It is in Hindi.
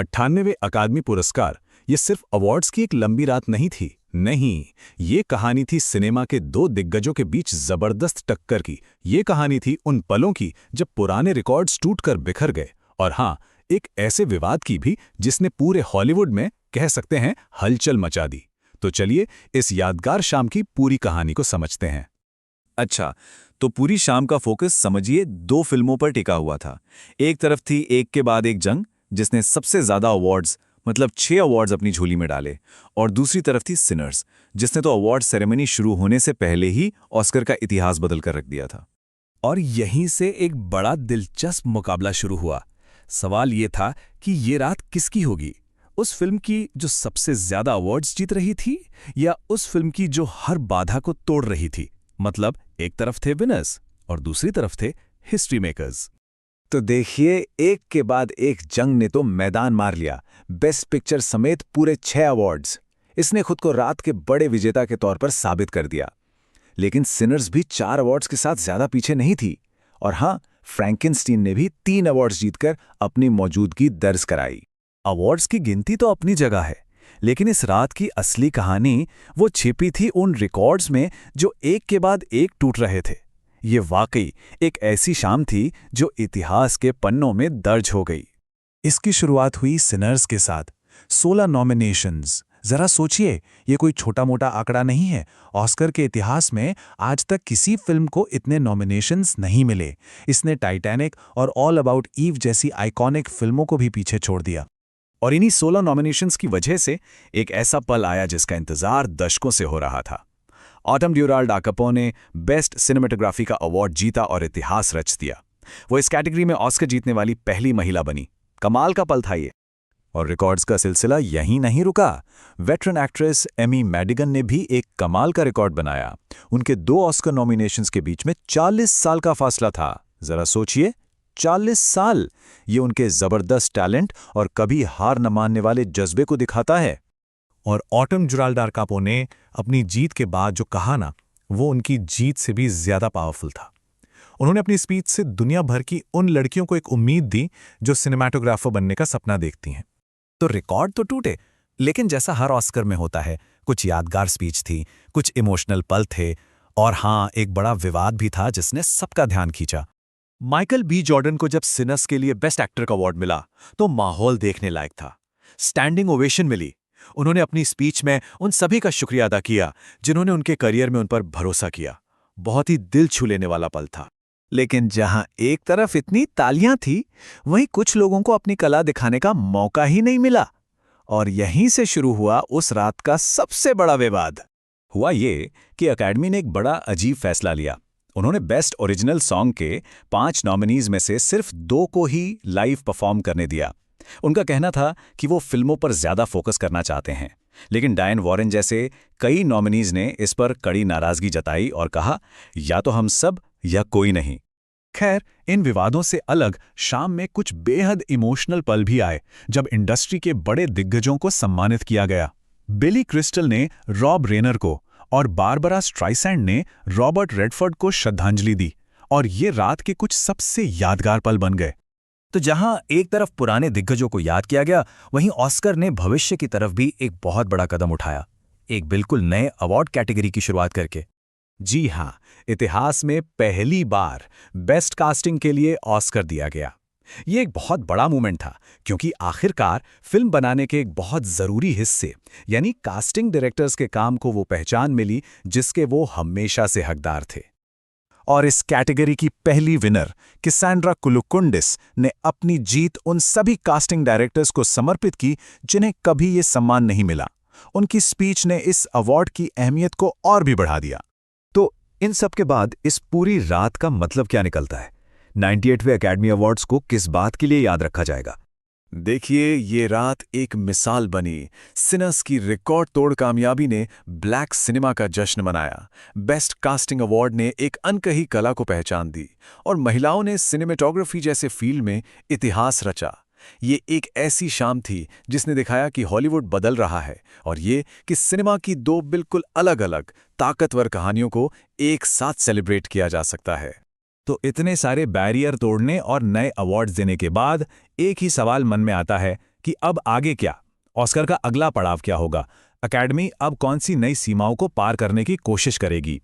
98वें अकादमी पुरस्कार ये सिर्फ अवार्ड्स की एक लंबी रात नहीं थी। नहीं, ये कहानी थी सिनेमा के दो दिग्गजों के बीच जबरदस्त टक्कर की। ये कहानी थी उन पलों की जब पुराने रिकॉर्ड्स टूटकर बिखर गए। और हाँ, एक ऐसे विवाद की भी जिसने पूरे हॉलीवुड में कह सकते हैं हलचल मचा दी। तो चलिए इस यादगार शाम की पूरी कहानी को समझते हैं। अच्छा, तो पूरी शाम का फोकस समझिए दो फिल्मों पर टिका हुआ था। एक तरफ थी एक के बाद एक जंग, जिसने सबसे ज्यादा अवार्ड्स मतलब 6 अवार्ड्स अपनी झोली में डाले, और दूसरी तरफ थी सिनर्स, जिसने तो अवार्ड सेरेमनी शुरू होने से पहले ही ऑस्कर का इतिहास बदल कर रख दिया था। और यहीं से एक बड़ा दिलचस्प मुकाबला शुरू हुआ। सवाल ये था कि ये रात किसकी होगी, उस फिल्म की जो सबसे ज्यादा अवार्ड्स जीत रही थी या उस फिल्म की जो हर बाधा को तोड़ रही थी। मतलब एक तरफ थे विनर्स और दूसरी तरफ थे हिस्ट्री मेकर्स। तो देखिए, एक के बाद एक जंग ने तो मैदान मार लिया। बेस्ट पिक्चर समेत पूरे 6 अवार्ड्स। इसने खुद को रात के बड़े विजेता के तौर पर साबित कर दिया। लेकिन सिनर्स भी 4 अवार्ड्स के साथ ज्यादा पीछे नहीं थी। और हाँ, फ्रैंकेनस्टीन ने भी 3 अवार्ड्स जीतकर अपनी मौजूदगी दर्ज कराई। अवार्ड्स की गिनती तो अपनी जगह है, लेकिन इस रात की असली कहानी वो छिपी थी उन रिकॉर्ड्स में जो एक के बाद एक टूट रहे थे। ये वाकई एक ऐसी शाम थी जो इतिहास के पन्नों में दर्ज हो गई। इसकी शुरुआत हुई सिनर्स के साथ 16 नॉमिनेशंस। जरा सोचिए, ये कोई छोटा मोटा आंकड़ा नहीं है। ऑस्कर के इतिहास में आज तक किसी फिल्म को इतने नॉमिनेशंस नहीं मिले। इसने टाइटैनिक और ऑल अबाउट ईव जैसी आइकॉनिक फिल्मों को भी पीछे छोड़ दिया। और इन्हीं 16 नॉमिनेशंस की वजह से एक ऐसा पल आया जिसका इंतजार दशकों से हो रहा था। ऑटम ड्यूराल्ड डा कैपोने ने बेस्ट सिनेमेटोग्राफी का अवार्ड जीता और इतिहास रच दिया। वो इस कैटेगरी में ऑस्कर जीतने वाली पहली महिला बनी। कमाल का पल था ये। और रिकॉर्ड्स का सिलसिला यहीं नहीं रुका। वेटरन एक्ट्रेस एमी मैडिगन ने भी एक कमाल का रिकॉर्ड बनाया। उनके 2 ऑस्कर नॉमिनेशंस के बीच में 40 साल का फासला था। जरा सोचिए, 40 साल! ये उनके जबरदस्त टैलेंट और कभी हार न मानने वाले जज्बे को दिखाता है। और ऑटम ड्यूराल्ड डा कैपोने ने अपनी जीत के बाद जो कहा ना, वो उनकी जीत से भी ज्यादा पावरफुल था। उन्होंने अपनी स्पीच से दुनिया भर की उन लड़कियों को एक उम्मीद दी जो सिनेमाटोग्राफर बनने का सपना देखती हैं। तो रिकॉर्ड तो टूटे, लेकिन जैसा हर ऑस्कर में होता है, कुछ यादगार स्पीच थी, कुछ इमोशनल पल थे, और हाँ, एक बड़ा विवाद भी था जिसने सबका ध्यान खींचा। माइकल बी जॉर्डन को जब सिनर्स के लिए बेस्ट एक्टर का अवार्ड मिला तो माहौल देखने लायक था। स्टैंडिंग ओवेशन मिली। उन्होंने अपनी स्पीच में उन सभी का शुक्रिया अदा किया जिन्होंने उनके करियर में उन पर भरोसा किया। बहुत ही दिल छू लेने वाला पल था। लेकिन जहां एक तरफ इतनी तालियां थी, वहीं कुछ लोगों को अपनी कला दिखाने का मौका ही नहीं मिला। और यहीं से शुरू हुआ उस रात का सबसे बड़ा विवाद। हुआ ये कि अकेडमी ने एक बड़ा अजीब फैसला लिया। उन्होंने बेस्ट ओरिजिनल सॉन्ग के 5 नॉमिनीज में से सिर्फ 2 को ही लाइव परफॉर्म करने दिया। उनका कहना था कि वो फिल्मों पर ज्यादा फोकस करना चाहते हैं। लेकिन डायन वॉरेन जैसे कई नॉमिनीज ने इस पर कड़ी नाराजगी जताई और कहा, या तो हम सब या कोई नहीं। खैर, इन विवादों से अलग शाम में कुछ बेहद इमोशनल पल भी आए जब इंडस्ट्री के बड़े दिग्गजों को सम्मानित किया गया। बिली क्रिस्टल ने रॉब रेनर को और बारबरा स्ट्राइसैंड ने रॉबर्ट रेडफोर्ड को श्रद्धांजलि दी, और ये रात के कुछ सबसे यादगार पल बन गए। तो जहां एक तरफ पुराने दिग्गजों को याद किया गया, वहीं ऑस्कर ने भविष्य की तरफ भी एक बहुत बड़ा कदम उठाया, एक बिल्कुल नए अवार्ड कैटेगरी की शुरुआत करके। जी हाँ, इतिहास में पहली बार बेस्ट कास्टिंग के लिए ऑस्कर दिया गया। ये एक बहुत बड़ा मूवमेंट था, क्योंकि आखिरकार फिल्म बनाने के एक बहुत ज़रूरी हिस्से यानी कास्टिंग डायरेक्टर्स के काम को वो पहचान मिली जिसके वो हमेशा से हकदार थे। और इस कैटेगरी की पहली विनर कैसेंड्रा कुलुकुंडिस ने अपनी जीत उन सभी कास्टिंग डायरेक्टर्स को समर्पित की जिन्हें कभी ये सम्मान नहीं मिला। उनकी स्पीच ने इस अवार्ड की अहमियत को और भी बढ़ा दिया। तो इन सब के बाद इस पूरी रात का मतलब क्या निकलता है? 98वें अकेडमी अवार्ड्स को किस बात के लिए याद रखा जाएगा? देखिए, ये रात एक मिसाल बनी। सिनर्स की रिकॉर्ड तोड़ कामयाबी ने ब्लैक सिनेमा का जश्न मनाया। बेस्ट कास्टिंग अवार्ड ने एक अनकही कला को पहचान दी और महिलाओं ने सिनेमेटोग्राफी जैसे फील्ड में इतिहास रचा। ये एक ऐसी शाम थी जिसने दिखाया कि हॉलीवुड बदल रहा है और ये कि सिनेमा की 2 बिल्कुल अलग-अलग ताकतवर कहानियों को एक साथ सेलिब्रेट किया जा सकता है। तो इतने सारे बैरियर तोड़ने और नए अवार्ड्स देने के बाद एक ही सवाल मन में आता है कि अब आगे क्या, ऑस्कर का अगला पड़ाव क्या होगा, अकेडमी अब कौन सी नई सीमाओं को पार करने की कोशिश करेगी।